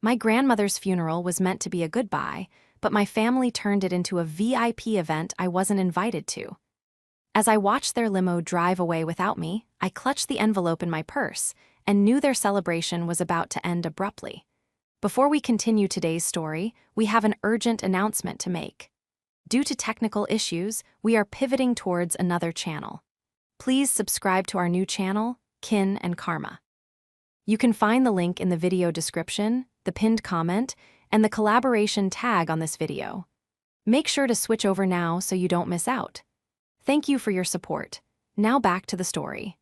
My grandmother's funeral was meant to be a goodbye, but my family turned it into a VIP event I wasn't invited to. As I watched their limo drive away without me, I clutched the envelope in my purse and knew their celebration was about to end abruptly. Before we continue today's story, we have an urgent announcement to make. Due to technical issues, we are pivoting towards another channel. Please subscribe to our new channel, Kin and Karma. You can find the link in the video description, the pinned comment, and the collaboration tag on this video. Make sure to switch over now so you don't miss out. Thank you for your support. Now back to the story.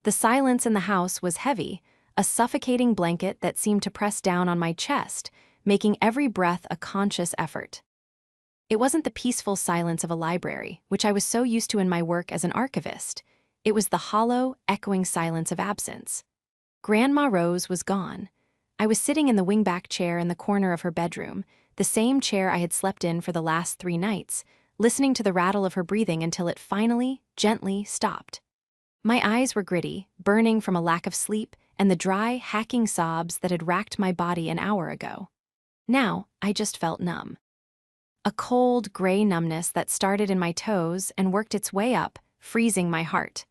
The silence in the house was heavy, a suffocating blanket that seemed to press down on my chest, making every breath a conscious effort. It wasn't the peaceful silence of a library, which I was so used to in my work as an archivist. It was the hollow, echoing silence of absence. Grandma Rose was gone. I was sitting in the wingback chair in the corner of her bedroom, the same chair I had slept in for the last 3 nights, listening to the rattle of her breathing until it finally, gently stopped. My eyes were gritty, burning from a lack of sleep and the dry, hacking sobs that had racked my body an hour ago. Now, I just felt numb. A cold, gray numbness that started in my toes and worked its way up, freezing my heart.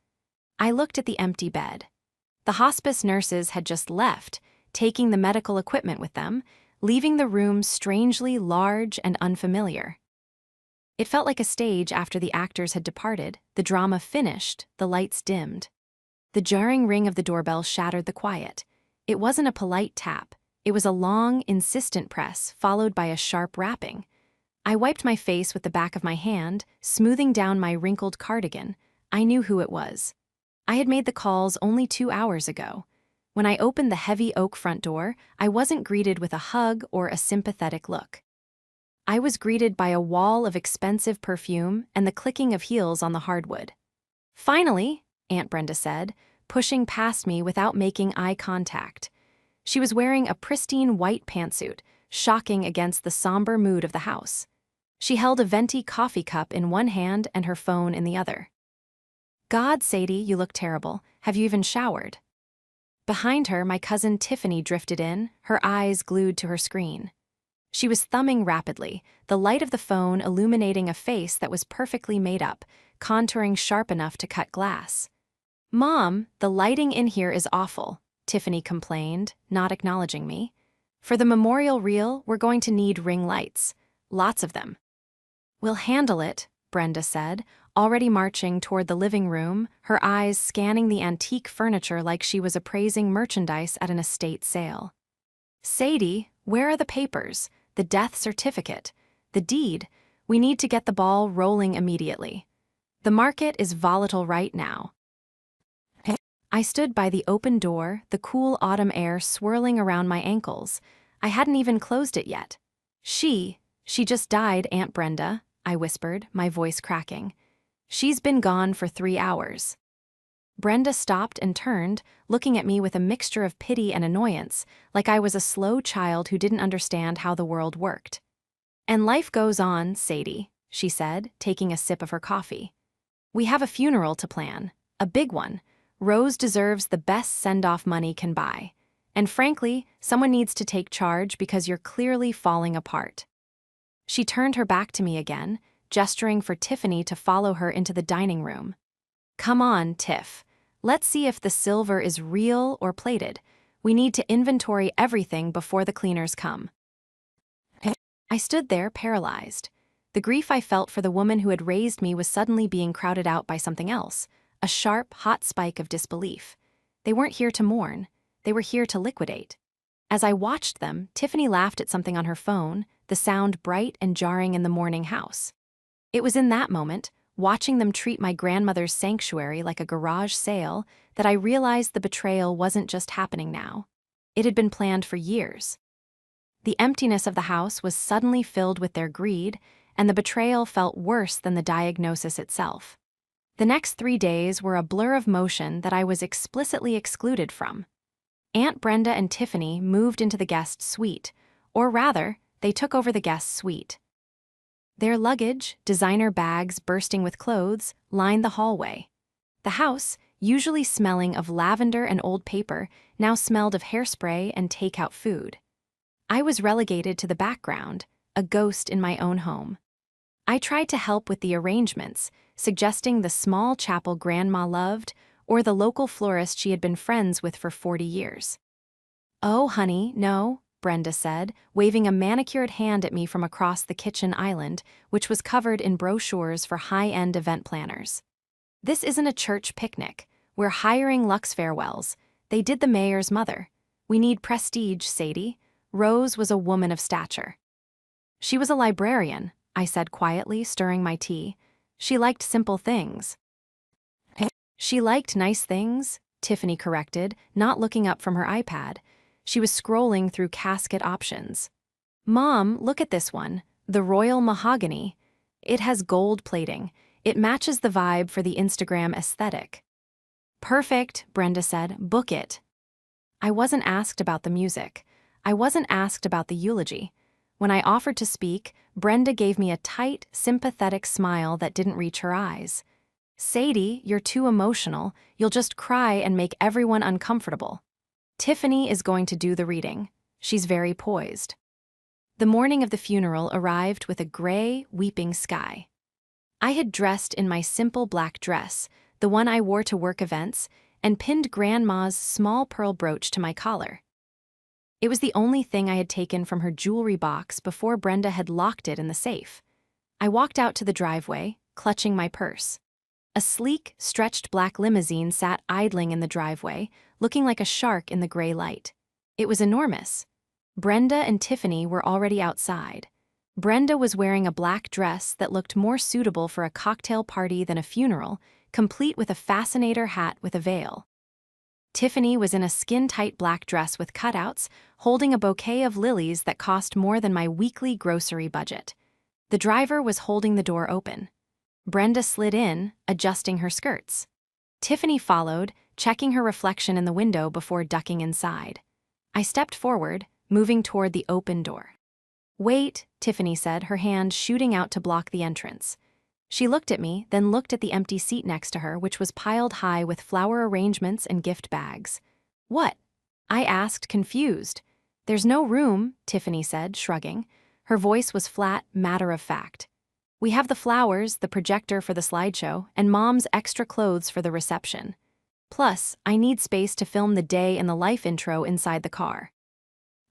I looked at the empty bed. The hospice nurses had just left, taking the medical equipment with them, leaving the room strangely large and unfamiliar. It felt like a stage after the actors had departed, the drama finished, the lights dimmed. The jarring ring of the doorbell shattered the quiet. It wasn't a polite tap. It was a long, insistent press, followed by a sharp rapping. I wiped my face with the back of my hand, smoothing down my wrinkled cardigan. I knew who it was. I had made the calls only 2 hours ago. When I opened the heavy oak front door, I wasn't greeted with a hug or a sympathetic look. I was greeted by a wall of expensive perfume and the clicking of heels on the hardwood. "Finally," Aunt Brenda said, pushing past me without making eye contact. She was wearing a pristine white pantsuit, shocking against the somber mood of the house. She held a venti coffee cup in one hand and her phone in the other. "God, Sadie, you look terrible. Have you even showered?" Behind her, my cousin Tiffany drifted in, her eyes glued to her screen. She was thumbing rapidly, the light of the phone illuminating a face that was perfectly made up, contouring sharp enough to cut glass. "Mom, the lighting in here is awful," Tiffany complained, not acknowledging me. "For the memorial reel, we're going to need ring lights. Lots of them." "We'll handle it," Brenda said, already marching toward the living room, her eyes scanning the antique furniture like she was appraising merchandise at an estate sale. "Sadie, where are the papers? The death certificate? The deed? We need to get the ball rolling immediately. The market is volatile right now." I stood by the open door, the cool autumn air swirling around my ankles. I hadn't even closed it yet. She just died, Aunt Brenda," I whispered, my voice cracking. "She's been gone for 3 hours." Brenda stopped and turned, looking at me with a mixture of pity and annoyance, like I was a slow child who didn't understand how the world worked. "And life goes on, Sadie," she said, taking a sip of her coffee. "We have a funeral to plan, a big one. Rose deserves the best send-off money can buy. And frankly, someone needs to take charge because you're clearly falling apart." She turned her back to me again, gesturing for Tiffany to follow her into the dining room. "Come on, Tiff. Let's see if the silver is real or plated. We need to inventory everything before the cleaners come." I stood there, paralyzed. The grief I felt for the woman who had raised me was suddenly being crowded out by something else, a sharp, hot spike of disbelief. They weren't here to mourn. They were here to liquidate. As I watched them, Tiffany laughed at something on her phone, the sound bright and jarring in the morning house. It was in that moment, watching them treat my grandmother's sanctuary like a garage sale, that I realized the betrayal wasn't just happening now. It had been planned for years. The emptiness of the house was suddenly filled with their greed, and the betrayal felt worse than the diagnosis itself. The next 3 days were a blur of motion that I was explicitly excluded from. Aunt Brenda and Tiffany moved into the guest suite, or rather, they took over the guest suite. Their luggage, designer bags bursting with clothes, lined the hallway. The house, usually smelling of lavender and old paper, now smelled of hairspray and takeout food. I was relegated to the background, a ghost in my own home. I tried to help with the arrangements, suggesting the small chapel Grandma loved or the local florist she had been friends with for 40 years. "Oh, honey, no," Brenda said, waving a manicured hand at me from across the kitchen island, which was covered in brochures for high-end event planners. "This isn't a church picnic. We're hiring Lux Farewells. They did the mayor's mother. We need prestige, Sadie." Rose was a woman of stature. "She was a librarian," I said quietly, stirring my tea. "She liked simple things." "She liked nice things," Tiffany corrected, not looking up from her iPad. She was scrolling through casket options. "Mom, look at this one, the royal mahogany. It has gold plating. It matches the vibe for the Instagram aesthetic." "Perfect," Brenda said. "Book it." I wasn't asked about the music. I wasn't asked about the eulogy. When I offered to speak, Brenda gave me a tight, sympathetic smile that didn't reach her eyes. "Sadie, you're too emotional. You'll just cry and make everyone uncomfortable. Tiffany is going to do the reading. She's very poised." The morning of the funeral arrived with a gray, weeping sky. I had dressed in my simple black dress, the one I wore to work events, and pinned Grandma's small pearl brooch to my collar. It was the only thing I had taken from her jewelry box before Brenda had locked it in the safe. I walked out to the driveway, clutching my purse. A sleek, stretched black limousine sat idling in the driveway, looking like a shark in the gray light. It was enormous. Brenda and Tiffany were already outside. Brenda was wearing a black dress that looked more suitable for a cocktail party than a funeral, complete with a fascinator hat with a veil. Tiffany was in a skin-tight black dress with cutouts, holding a bouquet of lilies that cost more than my weekly grocery budget. The driver was holding the door open. Brenda slid in, adjusting her skirts. Tiffany followed, checking her reflection in the window before ducking inside. I stepped forward, moving toward the open door. "Wait," Tiffany said, her hand shooting out to block the entrance. She looked at me, then looked at the empty seat next to her, which was piled high with flower arrangements and gift bags. "What?" I asked, confused. "There's no room," Tiffany said, shrugging. Her voice was flat, matter-of-fact. "We have the flowers, the projector for the slideshow, and Mom's extra clothes for the reception. Plus, I need space to film the day in the life intro inside the car."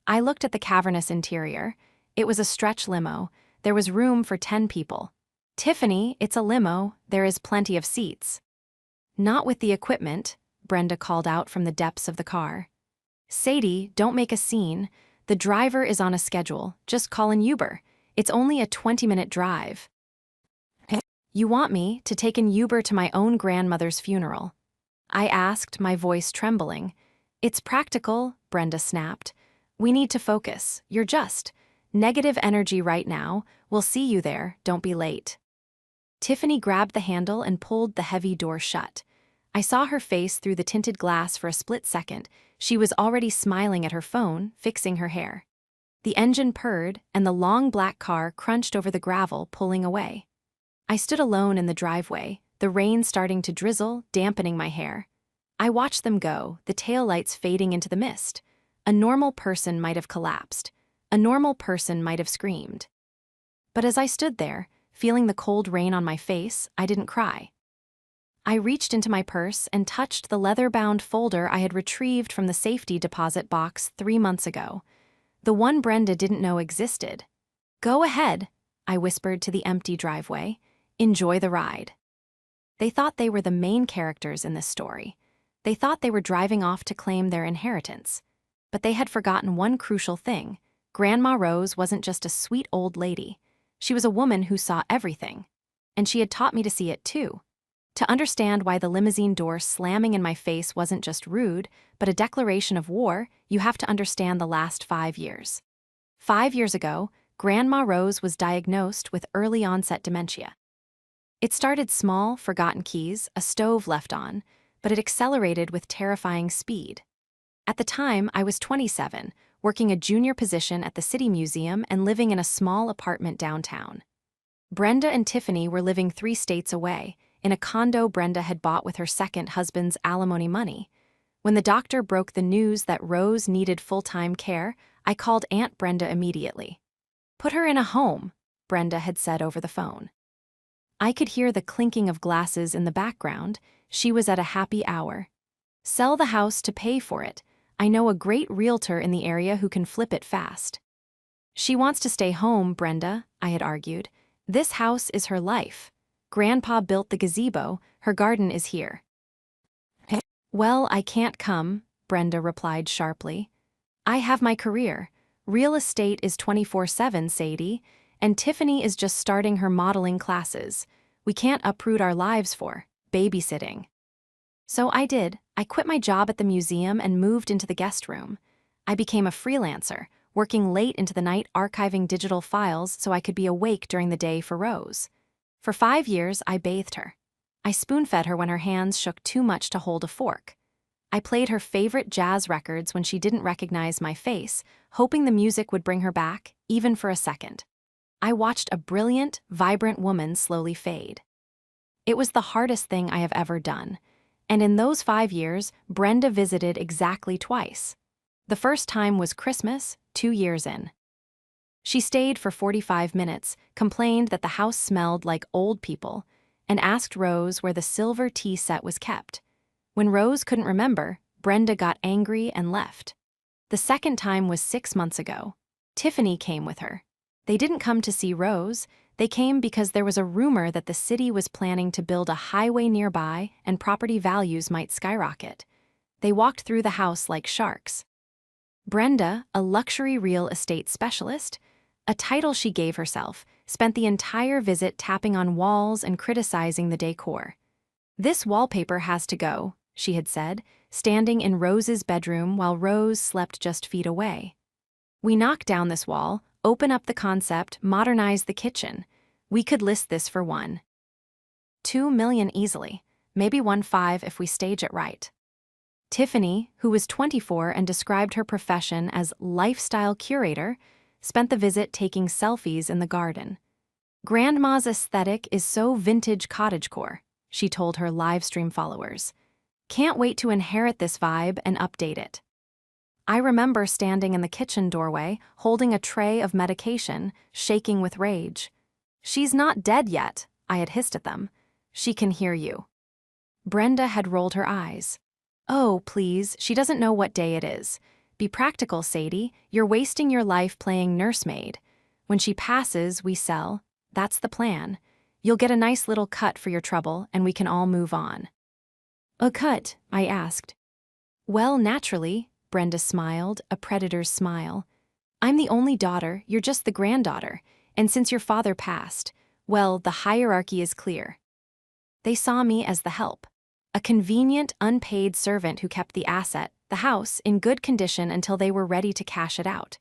I looked at the cavernous interior. It was a stretch limo. There was room for 10 people. "Tiffany, it's a limo. There is plenty of seats." "Not with the equipment," Brenda called out from the depths of the car. "Sadie, don't make a scene. The driver is on a schedule. Just call an Uber. It's only a 20-minute drive." "You want me to take an Uber to my own grandmother's funeral?" I asked, my voice trembling. "It's practical," Brenda snapped. "We need to focus. You're just negative energy right now. We'll see you there. Don't be late." Tiffany grabbed the handle and pulled the heavy door shut. I saw her face through the tinted glass for a split second. She was already smiling at her phone, fixing her hair. The engine purred, and the long black car crunched over the gravel, pulling away. I stood alone in the driveway, the rain starting to drizzle, dampening my hair. I watched them go, the taillights fading into the mist. A normal person might have collapsed. A normal person might have screamed. But as I stood there, feeling the cold rain on my face, I didn't cry. I reached into my purse and touched the leather-bound folder I had retrieved from the safety deposit box 3 months ago. The one Brenda didn't know existed. "Go ahead," I whispered to the empty driveway. "Enjoy the ride." They thought they were the main characters in this story. They thought they were driving off to claim their inheritance. But they had forgotten one crucial thing. Grandma Rose wasn't just a sweet old lady. She was a woman who saw everything. And she had taught me to see it too. To understand why the limousine door slamming in my face wasn't just rude, but a declaration of war, you have to understand the last 5 years. 5 years ago, Grandma Rose was diagnosed with early-onset dementia. It started small, forgotten keys, a stove left on, but it accelerated with terrifying speed. At the time, I was 27, working a junior position at the City Museum and living in a small apartment downtown. Brenda and Tiffany were living 3 states away, in a condo Brenda had bought with her second husband's alimony money. When the doctor broke the news that Rose needed full-time care, I called Aunt Brenda immediately. "Put her in a home," Brenda had said over the phone. I could hear the clinking of glasses in the background. She was at a happy hour. "Sell the house to pay for it. I know a great realtor in the area who can flip it fast." "She wants to stay home, Brenda," I had argued. "This house is her life. Grandpa built the gazebo, her garden is here." "Well, I can't come," Brenda replied sharply. "I have my career. Real estate is 24/7, Sadie, and Tiffany is just starting her modeling classes. We can't uproot our lives for babysitting." So I did. I quit my job at the museum and moved into the guest room. I became a freelancer, working late into the night archiving digital files so I could be awake during the day for Rose. For 5 years, I bathed her. I spoon-fed her when her hands shook too much to hold a fork. I played her favorite jazz records when she didn't recognize my face, hoping the music would bring her back, even for a second. I watched a brilliant, vibrant woman slowly fade. It was the hardest thing I have ever done. And in those 5 years, Brenda visited exactly twice. The first time was Christmas, 2 years in. She stayed for 45 minutes, complained that the house smelled like old people, and asked Rose where the silver tea set was kept. When Rose couldn't remember, Brenda got angry and left. The second time was 6 months ago. Tiffany came with her. They didn't come to see Rose. They came because there was a rumor that the city was planning to build a highway nearby and property values might skyrocket. They walked through the house like sharks. Brenda, a luxury real estate specialist, a title she gave herself, spent the entire visit tapping on walls and criticizing the decor. "This wallpaper has to go," she had said, standing in Rose's bedroom while Rose slept just feet away. "We knock down this wall, open up the concept, modernize the kitchen. We could list this for 1.2 million easily, maybe 1.5 if we stage it right." Tiffany, who was 24 and described her profession as lifestyle curator, spent the visit taking selfies in the garden. "Grandma's aesthetic is so vintage cottagecore," she told her livestream followers. "Can't wait to inherit this vibe and update it." I remember standing in the kitchen doorway, holding a tray of medication, shaking with rage. "She's not dead yet," I had hissed at them. "She can hear you." Brenda had rolled her eyes. "Oh, please, she doesn't know what day it is. Be practical, Sadie. You're wasting your life playing nursemaid. When she passes, we sell. That's the plan. You'll get a nice little cut for your trouble, and we can all move on." "A cut?" I asked. "Well, naturally," Brenda smiled, a predator's smile. "I'm the only daughter, you're just the granddaughter, and since your father passed, well, the hierarchy is clear." They saw me as the help. A convenient, unpaid servant who kept the asset, the house, in good condition until they were ready to cash it out.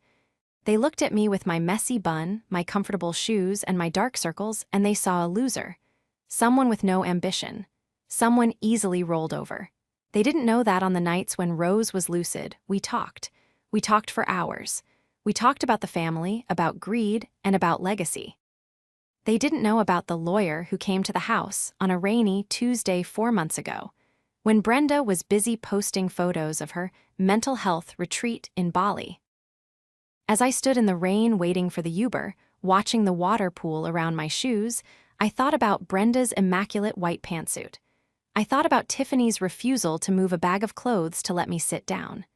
They looked at me with my messy bun, my comfortable shoes, and my dark circles, and they saw a loser. Someone with no ambition. Someone easily rolled over. They didn't know that on the nights when Rose was lucid, we talked. We talked for hours. We talked about the family, about greed, and about legacy. They didn't know about the lawyer who came to the house on a rainy Tuesday 4 months ago, when Brenda was busy posting photos of her mental health retreat in Bali. As I stood in the rain waiting for the Uber, watching the water pool around my shoes, I thought about Brenda's immaculate white pantsuit. I thought about Tiffany's refusal to move a bag of clothes to let me sit down.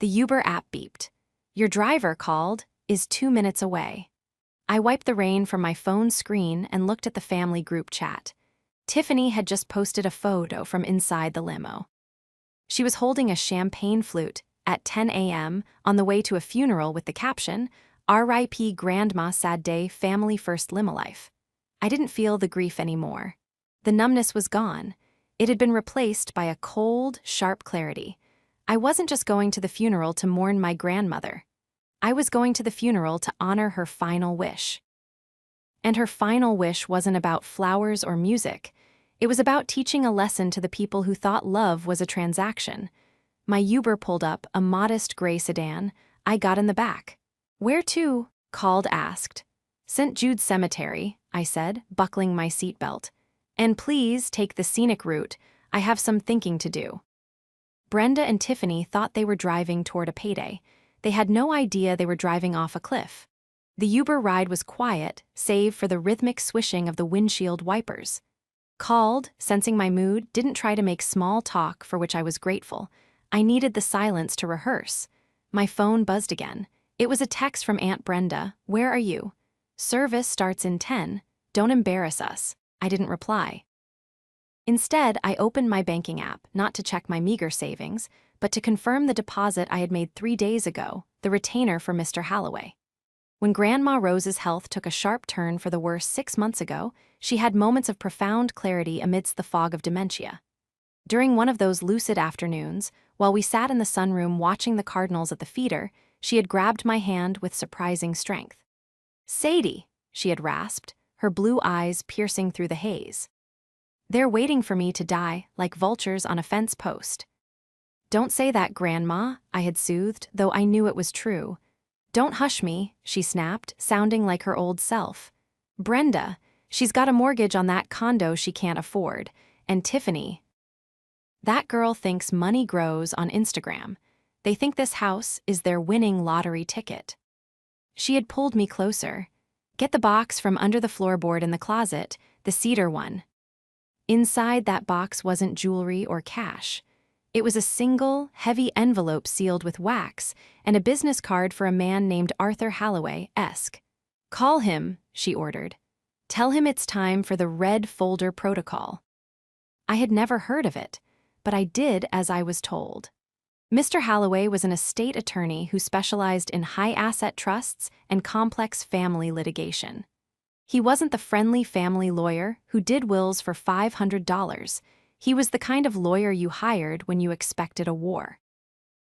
The Uber app beeped. "Your driver called, is 2 minutes away." I wiped the rain from my phone's screen and looked at the family group chat. Tiffany had just posted a photo from inside the limo. She was holding a champagne flute at 10 a.m. on the way to a funeral with the caption, "R.I.P. Grandma, sad day, family first limo life." I didn't feel the grief anymore. The numbness was gone. It had been replaced by a cold, sharp clarity. I wasn't just going to the funeral to mourn my grandmother. I was going to the funeral to honor her final wish. And her final wish wasn't about flowers or music. It was about teaching a lesson to the people who thought love was a transaction. My Uber pulled up, a modest gray sedan. I got in the back. "Where to?" called asked. "St. Jude's Cemetery," I said, buckling my seatbelt. "And please take the scenic route. I have some thinking to do." Brenda and Tiffany thought they were driving toward a payday. They had no idea they were driving off a cliff. The Uber ride was quiet, save for the rhythmic swishing of the windshield wipers. Called, sensing my mood, didn't try to make small talk, for which I was grateful. I needed the silence to rehearse. My phone buzzed again. It was a text from Aunt Brenda. "Where are you? Service starts in 10. Don't embarrass us." I didn't reply. Instead, I opened my banking app, not to check my meager savings, but to confirm the deposit I had made 3 days ago, the retainer for Mr. Halloway. When Grandma Rose's health took a sharp turn for the worse 6 months ago, she had moments of profound clarity amidst the fog of dementia. During one of those lucid afternoons, while we sat in the sunroom watching the cardinals at the feeder, she had grabbed my hand with surprising strength. "Sadie," she had rasped, her blue eyes piercing through the haze. "They're waiting for me to die, like vultures on a fence post." "Don't say that, Grandma," I had soothed, though I knew it was true. "Don't hush me," she snapped, sounding like her old self. "Brenda, she's got a mortgage on that condo she can't afford. And Tiffany, that girl thinks money grows on Instagram. They think this house is their winning lottery ticket." She had pulled me closer. "Get the box from under the floorboard in the closet, the cedar one." Inside that box wasn't jewelry or cash. It was a single, heavy envelope sealed with wax and a business card for a man named Arthur Halloway-esque. "Call him," she ordered. "Tell him it's time for the red folder protocol." I had never heard of it, but I did as I was told. Mr. Halloway was an estate attorney who specialized in high-asset trusts and complex family litigation. He wasn't the friendly family lawyer who did wills for $500. He was the kind of lawyer you hired when you expected a war.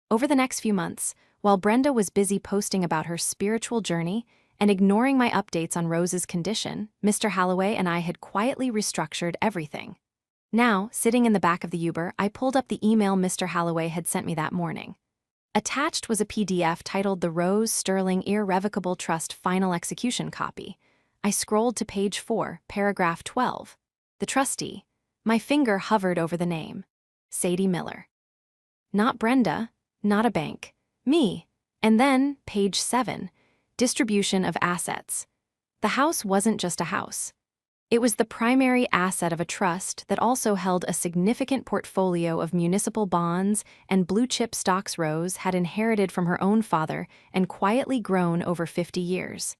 Over the next few months, while Brenda was busy posting about her spiritual journey and ignoring my updates on Rose's condition, Mr. Halloway and I had quietly restructured everything. Now, sitting in the back of the Uber, I pulled up the email Mr. Halloway had sent me that morning. Attached was a PDF titled "The Rose Sterling Irrevocable Trust Final Execution Copy." I scrolled to page 4, paragraph 12. The trustee. My finger hovered over the name. Sadie Miller. Not Brenda, not a bank. Me. And then, page 7. Distribution of assets. The house wasn't just a house. It was the primary asset of a trust that also held a significant portfolio of municipal bonds and blue-chip stocks Rose had inherited from her own father and quietly grown over 50 years.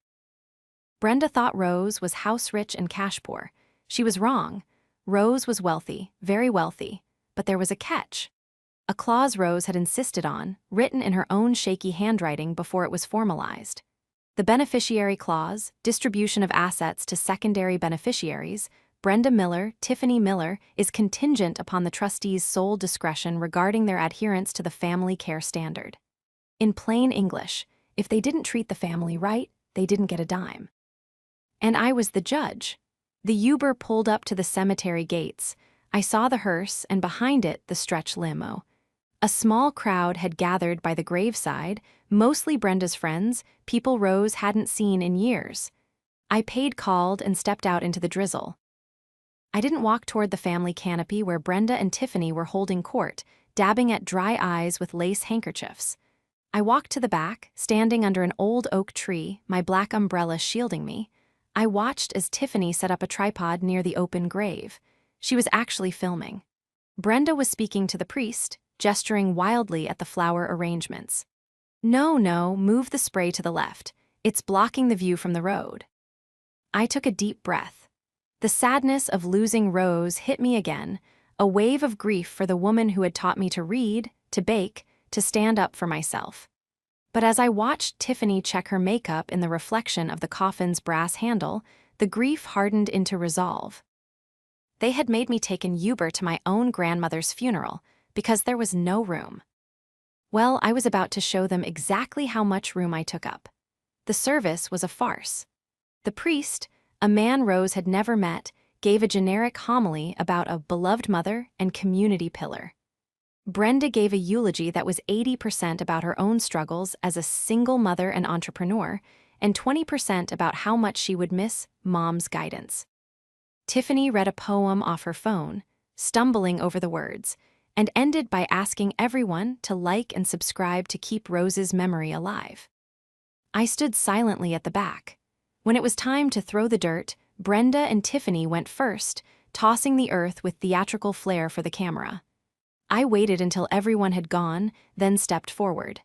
Brenda thought Rose was house-rich and cash-poor. She was wrong. Rose was wealthy, very wealthy, but there was a catch. A clause Rose had insisted on, written in her own shaky handwriting before it was formalized. The beneficiary clause, distribution of assets to secondary beneficiaries, Brenda Miller, Tiffany Miller, is contingent upon the trustee's sole discretion regarding their adherence to the family care standard. In plain English, if they didn't treat the family right, they didn't get a dime. And I was the judge. The Uber pulled up to the cemetery gates. I saw the hearse, and behind it, the stretch limo. A small crowd had gathered by the graveside, mostly Brenda's friends, people Rose hadn't seen in years. I paid called and stepped out into the drizzle. I didn't walk toward the family canopy where Brenda and Tiffany were holding court, dabbing at dry eyes with lace handkerchiefs. I walked to the back, standing under an old oak tree, my black umbrella shielding me. I watched as Tiffany set up a tripod near the open grave. She was actually filming. Brenda was speaking to the priest, gesturing wildly at the flower arrangements. No, move the spray to the left. It's blocking the view from the road." I took a deep breath. The sadness of losing Rose hit me again, a wave of grief for the woman who had taught me to read, to bake, to stand up for myself. But as I watched Tiffany check her makeup in the reflection of the coffin's brass handle, the grief hardened into resolve. They had made me take an Uber to my own grandmother's funeral, because there was no room. Well, I was about to show them exactly how much room I took up. The service was a farce. The priest, a man Rose had never met, gave a generic homily about a beloved mother and community pillar. Brenda gave a eulogy that was 80% about her own struggles as a single mother and entrepreneur, and 20% about how much she would miss Mom's guidance. Tiffany read a poem off her phone, stumbling over the words, and ended by asking everyone to like and subscribe to keep Rose's memory alive. I stood silently at the back. When it was time to throw the dirt, Brenda and Tiffany went first, tossing the earth with theatrical flair for the camera. I waited until everyone had gone, then stepped forward.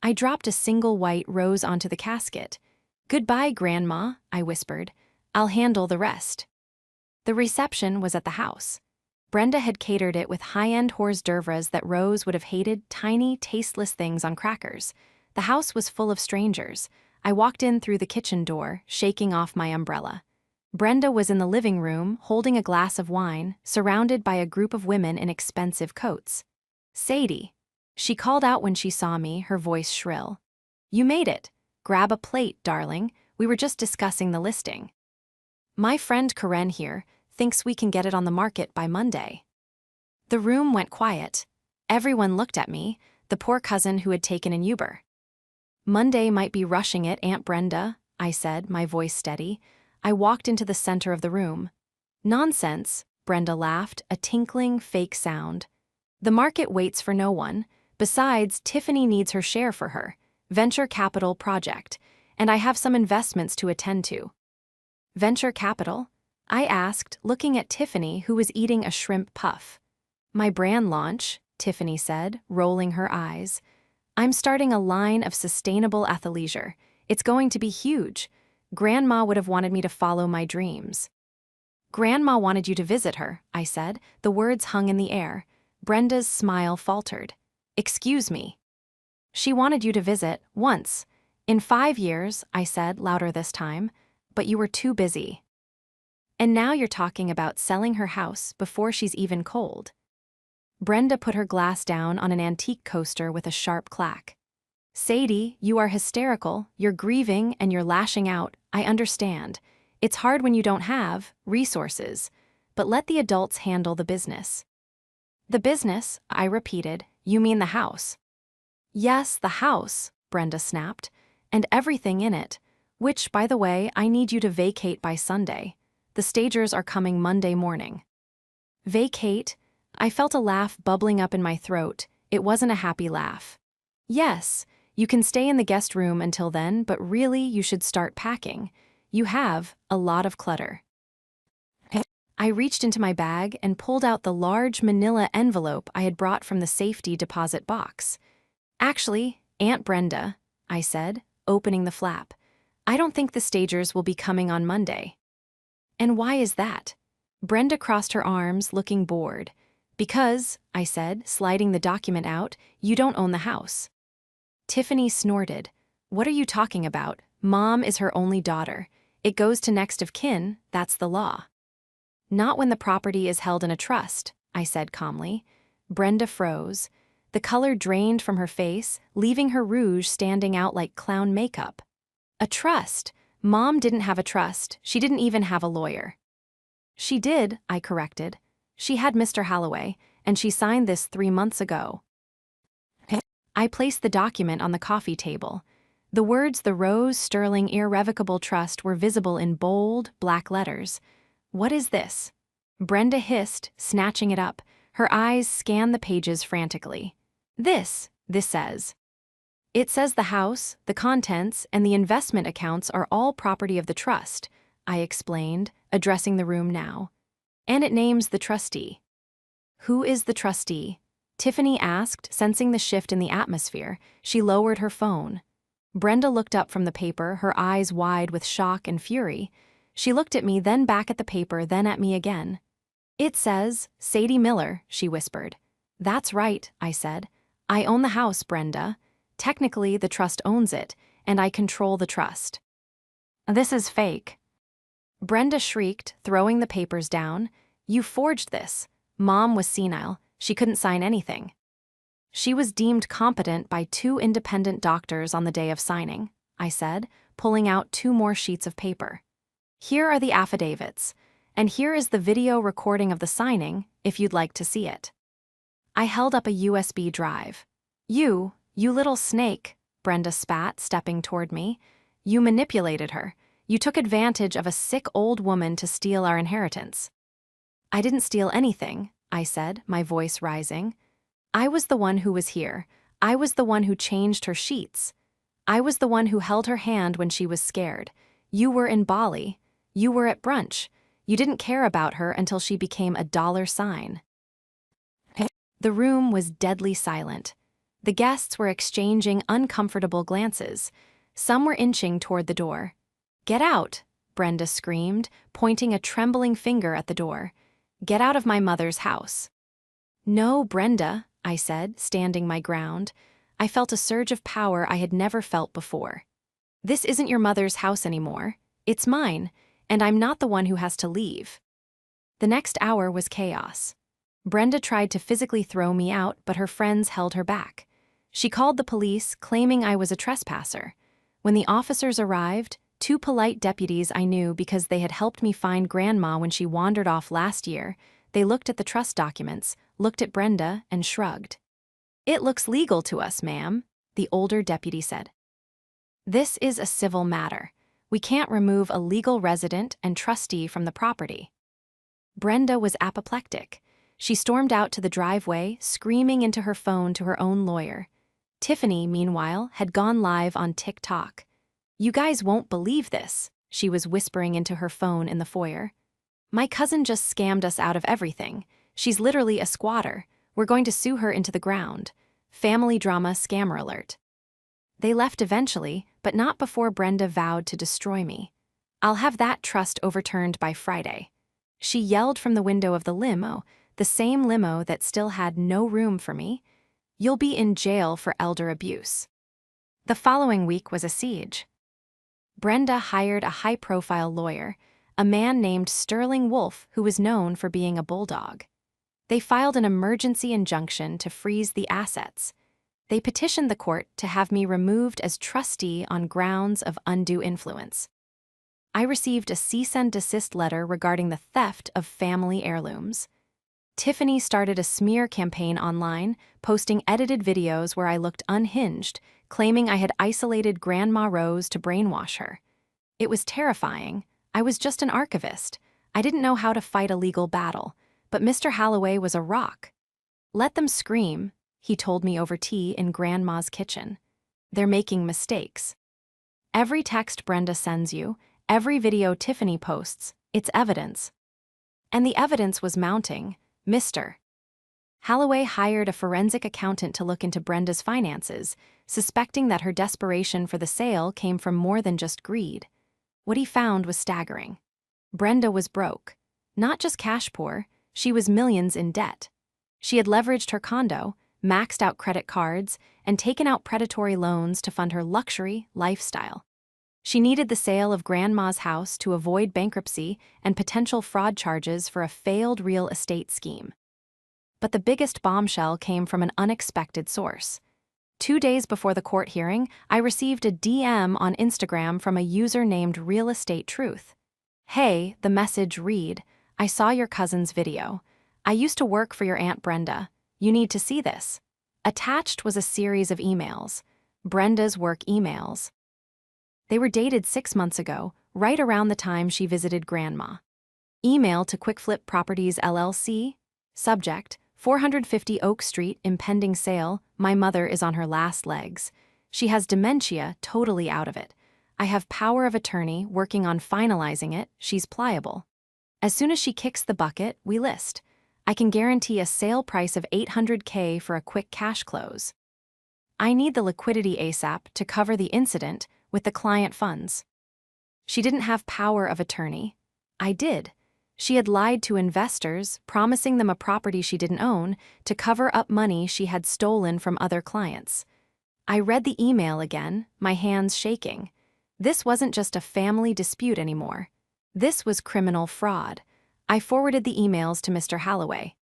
I dropped a single white rose onto the casket. "Goodbye, Grandma," I whispered. "I'll handle the rest." The reception was at the house. Brenda had catered it with high-end hors d'oeuvres that Rose would have hated, tiny, tasteless things on crackers. The house was full of strangers. I walked in through the kitchen door, shaking off my umbrella. Brenda was in the living room, holding a glass of wine, surrounded by a group of women in expensive coats. "Sadie," she called out when she saw me, her voice shrill. "You made it. Grab a plate, darling. We were just discussing the listing. My friend Karen here thinks we can get it on the market by Monday." The room went quiet. Everyone looked at me, the poor cousin who had taken an Uber. "Monday might be rushing it, Aunt Brenda," I said, my voice steady. I walked into the center of the room. "Nonsense," Brenda laughed, a tinkling, fake sound. "The market waits for no one. Besides, Tiffany needs her share for her venture capital project, and I have some investments to attend to." "Venture capital?" I asked, looking at Tiffany, who was eating a shrimp puff. "My brand launch," Tiffany said, rolling her eyes. "I'm starting a line of sustainable athleisure. It's going to be huge. Grandma would have wanted me to follow my dreams." "Grandma wanted you to visit her," I said. The words hung in the air. Brenda's smile faltered. "Excuse me." "She wanted you to visit, once. In 5 years," I said, louder this time, "but you were too busy. And now you're talking about selling her house before she's even cold." Brenda put her glass down on an antique coaster with a sharp clack. "Sadie, you are hysterical, you're grieving, and you're lashing out. I understand. It's hard when you don't have resources, but let the adults handle the business." "The business," I repeated. "You mean the house?" "Yes, the house," Brenda snapped, "and everything in it, which, by the way, I need you to vacate by Sunday. The stagers are coming Monday morning." "Vacate?" I felt a laugh bubbling up in my throat. It wasn't a happy laugh. "Yes, you can stay in the guest room until then, but really you should start packing. You have a lot of clutter." I reached into my bag and pulled out the large manila envelope I had brought from the safety deposit box. "Actually, Aunt Brenda," I said, opening the flap, "I don't think the stagers will be coming on Monday." "And why is that?" Brenda crossed her arms, looking bored. "Because," I said, sliding the document out, "you don't own the house." Tiffany snorted. "What are you talking about? Mom is her only daughter. It goes to next of kin, that's the law." "Not when the property is held in a trust," I said calmly. Brenda froze. The color drained from her face, leaving her rouge standing out like clown makeup. "A trust? Mom didn't have a trust. She didn't even have a lawyer." "She did," I corrected. "She had Mr. Holloway, and she signed this 3 months ago." I placed the document on the coffee table. The words "The Rose Sterling Irrevocable Trust" were visible in bold, black letters. "What is this?" Brenda hissed, snatching it up. Her eyes scanned the pages frantically. This says. "It says the house, the contents, and the investment accounts are all property of the trust," I explained, addressing the room now. "And it names the trustee." "Who is the trustee?" Tiffany asked, sensing the shift in the atmosphere. She lowered her phone. Brenda looked up from the paper, her eyes wide with shock and fury. She looked at me, then back at the paper, then at me again. "It says, Sadie Miller," she whispered. "That's right," I said. "I own the house, Brenda. Technically, the trust owns it, and I control the trust." "This is fake." Brenda shrieked, throwing the papers down. "You forged this." Mom was senile. She couldn't sign anything. "She was deemed competent by 2 independent doctors on the day of signing," I said, pulling out 2 more sheets of paper. "Here are the affidavits, and here is the video recording of the signing, if you'd like to see it." I held up a USB drive. You little snake," Brenda spat, stepping toward me. "You manipulated her. You took advantage of a sick old woman to steal our inheritance." "I didn't steal anything," I said, my voice rising. I was the one who was here. I was the one who changed her sheets. I was the one who held her hand when she was scared. You were in Bali. You were at brunch. You didn't care about her until she became a dollar sign. The room was deadly silent. The guests were exchanging uncomfortable glances. Some were inching toward the door. "Get out," Brenda screamed, pointing a trembling finger at the door. "Get out of my mother's house." "No, Brenda," I said, standing my ground. I felt a surge of power I had never felt before. "This isn't your mother's house anymore. It's mine, and I'm not the one who has to leave." The next hour was chaos. Brenda tried to physically throw me out, but her friends held her back. She called the police, claiming I was a trespasser. When the officers arrived, two polite deputies I knew because they had helped me find Grandma when she wandered off last year, they looked at the trust documents, looked at Brenda, and shrugged. "It looks legal to us, ma'am," the older deputy said. "This is a civil matter. We can't remove a legal resident and trustee from the property." Brenda was apoplectic. She stormed out to the driveway, screaming into her phone to her own lawyer. Tiffany, meanwhile, had gone live on TikTok. "You guys won't believe this," she was whispering into her phone in the foyer. "My cousin just scammed us out of everything. She's literally a squatter. We're going to sue her into the ground. Family drama scammer alert." They left eventually, but not before Brenda vowed to destroy me. "I'll have that trust overturned by Friday." She yelled from the window of the limo, the same limo that still had no room for me. "You'll be in jail for elder abuse." The following week was a siege. Brenda hired a high-profile lawyer, a man named Sterling Wolfe who was known for being a bulldog. They filed an emergency injunction to freeze the assets. They petitioned the court to have me removed as trustee on grounds of undue influence. I received a cease and desist letter regarding the theft of family heirlooms. Tiffany started a smear campaign online, posting edited videos where I looked unhinged, claiming I had isolated Grandma Rose to brainwash her. It was terrifying. I was just an archivist. I didn't know how to fight a legal battle, but Mr. Holloway was a rock. "Let them scream," he told me over tea in Grandma's kitchen. "They're making mistakes. Every text Brenda sends you, every video Tiffany posts, it's evidence." And the evidence was mounting. Mr. Holloway hired a forensic accountant to look into Brenda's finances, suspecting that her desperation for the sale came from more than just greed. What he found was staggering. Brenda was broke. Not just cash poor, she was millions in debt. She had leveraged her condo, maxed out credit cards, and taken out predatory loans to fund her luxury lifestyle. She needed the sale of Grandma's house to avoid bankruptcy and potential fraud charges for a failed real estate scheme. But the biggest bombshell came from an unexpected source. 2 days before the court hearing, I received a DM on Instagram from a user named Real Estate Truth. "Hey," the message read, "I saw your cousin's video. I used to work for your Aunt Brenda. You need to see this." Attached was a series of emails. Brenda's work emails. They were dated 6 months ago, right around the time she visited Grandma. Email to Quick Flip Properties LLC. Subject: 450 Oak Street, impending sale. My mother is on her last legs. She has dementia, totally out of it. I have power of attorney, working on finalizing it. She's pliable. As soon as she kicks the bucket, we list. I can guarantee a sale price of $800K for a quick cash close. I need the liquidity ASAP to cover the incident with the client funds. She didn't have power of attorney. I did. She had lied to investors, promising them a property she didn't own to cover up money she had stolen from other clients. I read the email again, my hands shaking. This wasn't just a family dispute anymore. This was criminal fraud. I forwarded the emails to Mr. Holloway.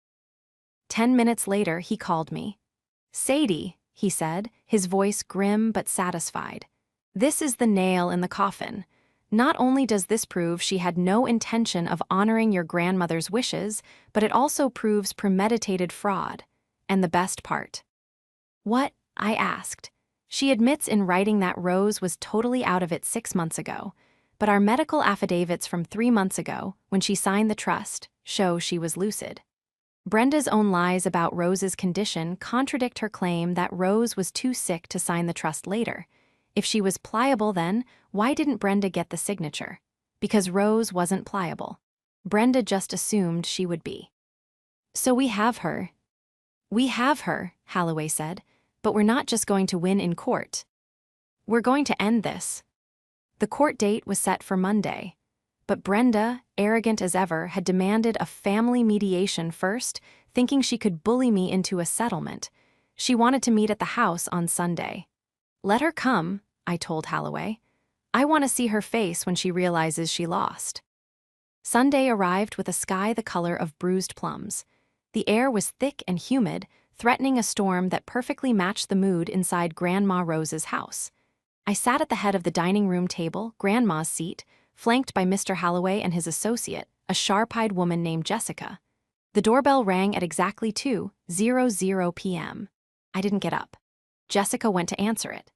10 minutes later, he called me. "Sadie," he said, his voice grim but satisfied. "This is the nail in the coffin. Not only does this prove she had no intention of honoring your grandmother's wishes, but it also proves premeditated fraud. And the best part." "What?" I asked. "She admits in writing that Rose was totally out of it 6 months ago, but our medical affidavits from 3 months ago, when she signed the trust, show she was lucid." Brenda's own lies about Rose's condition contradict her claim that Rose was too sick to sign the trust later. If she was pliable then, why didn't Brenda get the signature? Because Rose wasn't pliable. Brenda just assumed she would be. So we have her. We have her, Holloway said, but we're not just going to win in court. We're going to end this. The court date was set for Monday. But Brenda, arrogant as ever, had demanded a family mediation first, thinking she could bully me into a settlement. She wanted to meet at the house on Sunday. Let her come, I told Holloway. I want to see her face when she realizes she lost. Sunday arrived with a sky the color of bruised plums. The air was thick and humid, threatening a storm that perfectly matched the mood inside Grandma Rose's house. I sat at the head of the dining room table, Grandma's seat, flanked by Mr. Holloway and his associate, a sharp-eyed woman named Jessica. The doorbell rang at exactly 2:00 p.m. I didn't get up. Jessica went to answer it.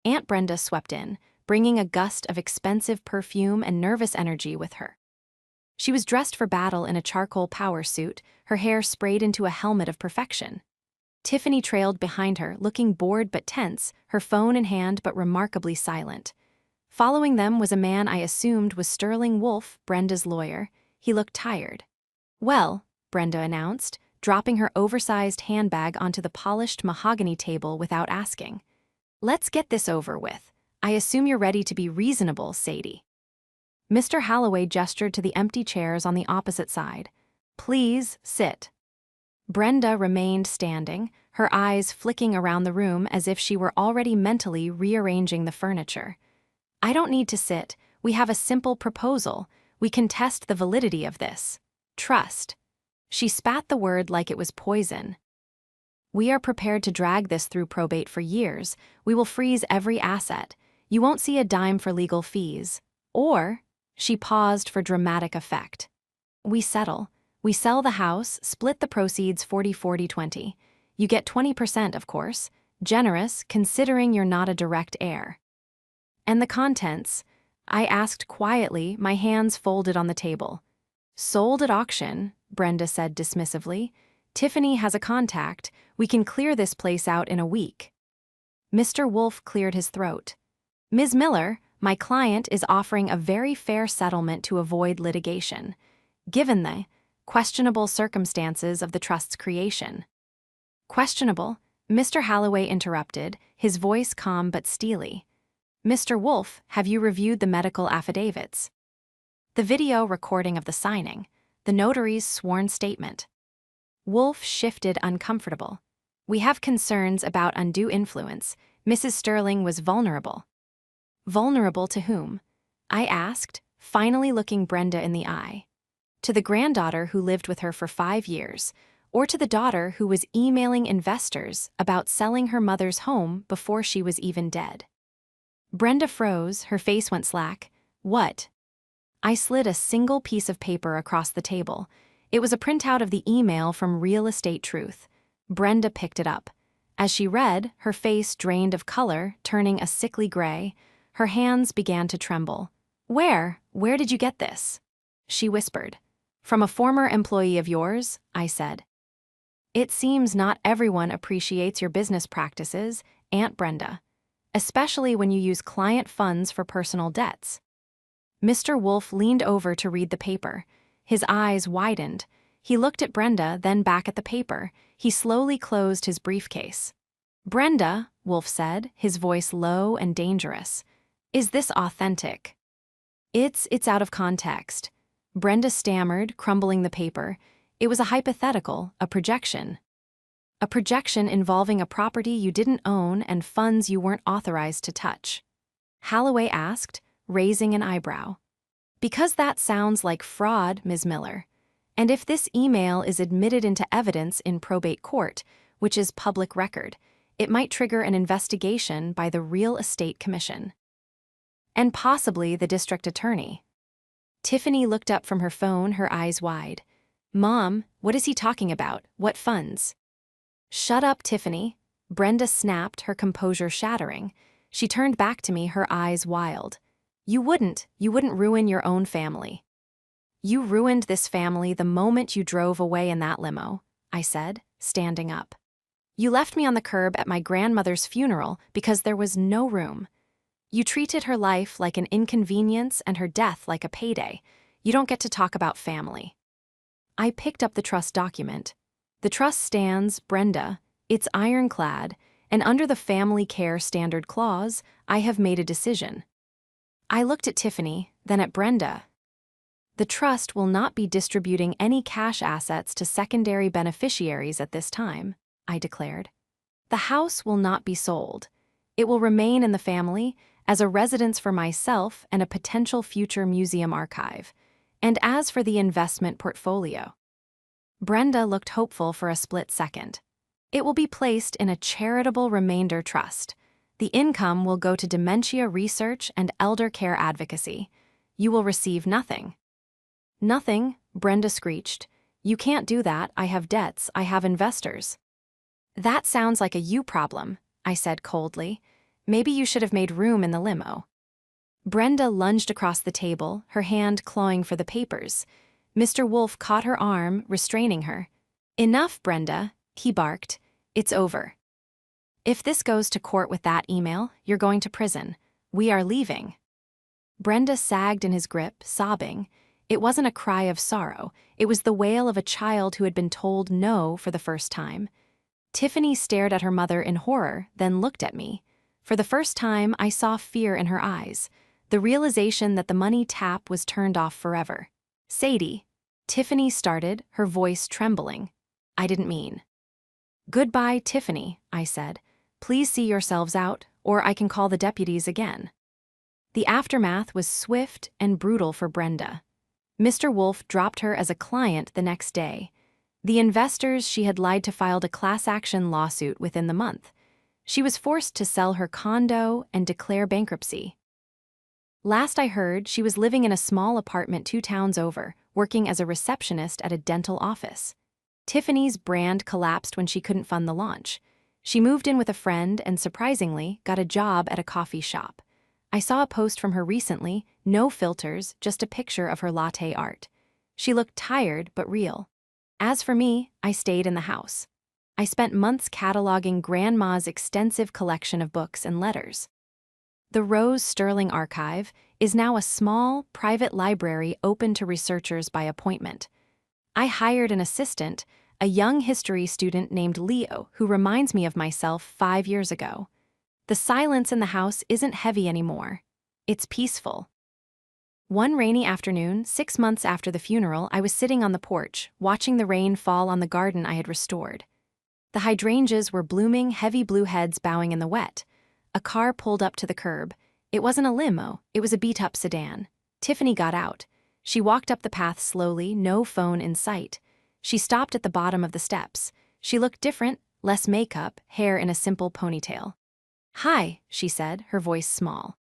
Aunt Brenda swept in, bringing a gust of expensive perfume and nervous energy with her. She was dressed for battle in a charcoal power suit, her hair sprayed into a helmet of perfection. Tiffany trailed behind her, looking bored but tense, her phone in hand but remarkably silent. Following them was a man I assumed was Sterling Wolfe, Brenda's lawyer. He looked tired. Well, Brenda announced, dropping her oversized handbag onto the polished mahogany table without asking. Let's get this over with. I assume you're ready to be reasonable, Sadie. Mr. Holloway gestured to the empty chairs on the opposite side. Please, sit. Brenda remained standing, her eyes flicking around the room as if she were already mentally rearranging the furniture. I don't need to sit. We have a simple proposal. We can test the validity of this. Trust. She spat the word like it was poison. We are prepared to drag this through probate for years. We will freeze every asset. You won't see a dime for legal fees. Or, she paused for dramatic effect. We settle. We sell the house, split the proceeds 40-40-20. You get 20%, of course. Generous, considering you're not a direct heir. And the contents? I asked quietly, my hands folded on the table. Sold at auction, Brenda said dismissively. Tiffany has a contact. We can clear this place out in a week. Mr. Wolfe cleared his throat. Ms. Miller, my client is offering a very fair settlement to avoid litigation, given the questionable circumstances of the trust's creation. Questionable? Mr. Holloway interrupted, his voice calm but steely. Mr. Wolfe, have you reviewed the medical affidavits? The video recording of the signing, the notary's sworn statement. Wolfe shifted uncomfortable. We have concerns about undue influence. Mrs. Sterling was vulnerable. Vulnerable to whom? I asked, finally looking Brenda in the eye. To the granddaughter who lived with her for 5 years, or to the daughter who was emailing investors about selling her mother's home before she was even dead. Brenda froze, her face went slack. What? I slid a single piece of paper across the table. It was a printout of the email from Real Estate Truth. Brenda picked it up. As she read, her face drained of color, turning a sickly gray. Her hands began to tremble. Where did you get this? She whispered. From a former employee of yours, I said. It seems not everyone appreciates your business practices, Aunt Brenda. Especially when you use client funds for personal debts. Mr. Wolfe leaned over to read the paper. His eyes widened. He looked at Brenda, then back at the paper. He slowly closed his briefcase. Brenda, Wolfe said, his voice low and dangerous. Is this authentic? It's out of context. Brenda stammered, crumbling the paper. It was a hypothetical, a projection. A projection involving a property you didn't own and funds you weren't authorized to touch. Holloway asked, raising an eyebrow. Because that sounds like fraud, Ms. Miller. And if this email is admitted into evidence in probate court, which is public record, it might trigger an investigation by the Real Estate Commission. And possibly the district attorney. Tiffany looked up from her phone, her eyes wide. Mom, what is he talking about? What funds? Shut up, Tiffany. Brenda snapped, her composure shattering. She turned back to me, her eyes wild. You wouldn't ruin your own family. You ruined this family the moment you drove away in that limo. I said, standing up. You left me on the curb at my grandmother's funeral because there was no room. You treated her life like an inconvenience and her death like a payday. You don't get to talk about family. I picked up the trust document. The trust stands, Brenda. It's ironclad, and under the Family Care Standard Clause, I have made a decision. I looked at Tiffany, then at Brenda. The trust will not be distributing any cash assets to secondary beneficiaries at this time, I declared. The house will not be sold. It will remain in the family as a residence for myself and a potential future museum archive. And as for the investment portfolio, Brenda looked hopeful for a split second. It will be placed in a charitable remainder trust. The income will go to dementia research and elder care advocacy. You will receive nothing. Nothing, Brenda screeched. You can't do that. I have debts. I have investors. That sounds like a you problem, I said coldly. Maybe you should have made room in the limo. Brenda lunged across the table, her hand clawing for the papers. Mr. Wolf caught her arm, restraining her. Enough, Brenda, he barked. It's over. If this goes to court with that email, you're going to prison. We are leaving. Brenda sagged in his grip, sobbing. It wasn't a cry of sorrow. It was the wail of a child who had been told no for the first time. Tiffany stared at her mother in horror, then looked at me. For the first time, I saw fear in her eyes, the realization that the money tap was turned off forever. Sadie, Tiffany started, her voice trembling. I didn't mean. Goodbye, Tiffany, I said. Please see yourselves out, or I can call the deputies again. The aftermath was swift and brutal for Brenda. Mr. Wolf dropped her as a client the next day. The investors she had lied to filed a class action lawsuit within the month. She was forced to sell her condo and declare bankruptcy. Last I heard, she was living in a small apartment 2 towns over, working as a receptionist at a dental office. Tiffany's brand collapsed when she couldn't fund the launch. She moved in with a friend and, surprisingly, got a job at a coffee shop. I saw a post from her recently, no filters, just a picture of her latte art. She looked tired but real. As for me, I stayed in the house. I spent months cataloging Grandma's extensive collection of books and letters. The Rose Sterling Archive is now a small, private library open to researchers by appointment. I hired an assistant, a young history student named Leo, who reminds me of myself 5 years ago. The silence in the house isn't heavy anymore. It's peaceful. One rainy afternoon, 6 months after the funeral, I was sitting on the porch, watching the rain fall on the garden I had restored. The hydrangeas were blooming, heavy blue heads bowing in the wet. A car pulled up to the curb. It wasn't a limo, it was a beat-up sedan. Tiffany got out. She walked up the path slowly, no phone in sight. She stopped at the bottom of the steps. She looked different, less makeup, hair in a simple ponytail. Hi, she said, her voice small.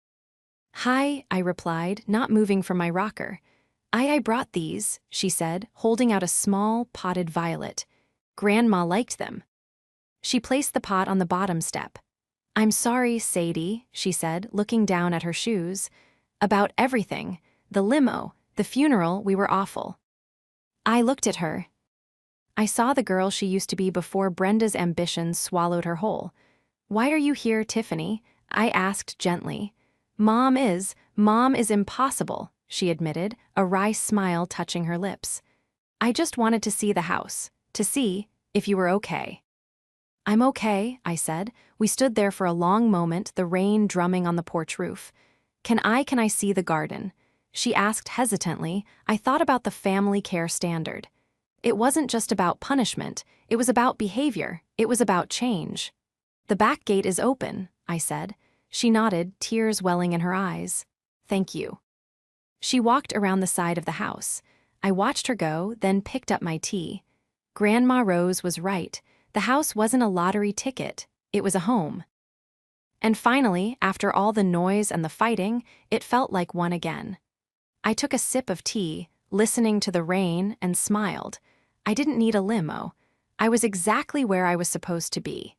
Hi, I replied, not moving from my rocker. I brought these, she said, holding out a small, potted violet. Grandma liked them. She placed the pot on the bottom step. I'm sorry, Sadie, she said, looking down at her shoes. About everything. The limo, the funeral, we were awful. I looked at her. I saw the girl she used to be before Brenda's ambitions swallowed her whole. Why are you here, Tiffany? I asked gently. Mom is impossible, she admitted, a wry smile touching her lips. I just wanted to see the house, to see if you were okay. I'm okay, I said. We stood there for a long moment, the rain drumming on the porch roof. Can I see the garden? She asked hesitantly. I thought about the family care standard. It wasn't just about punishment, it was about behavior, it was about change. The back gate is open, I said. She nodded, tears welling in her eyes. Thank you. She walked around the side of the house. I watched her go, then picked up my tea. Grandma Rose was right. The house wasn't a lottery ticket, it was a home. And finally, after all the noise and the fighting, it felt like one again. I took a sip of tea, listening to the rain, and smiled. I didn't need a limo. I was exactly where I was supposed to be.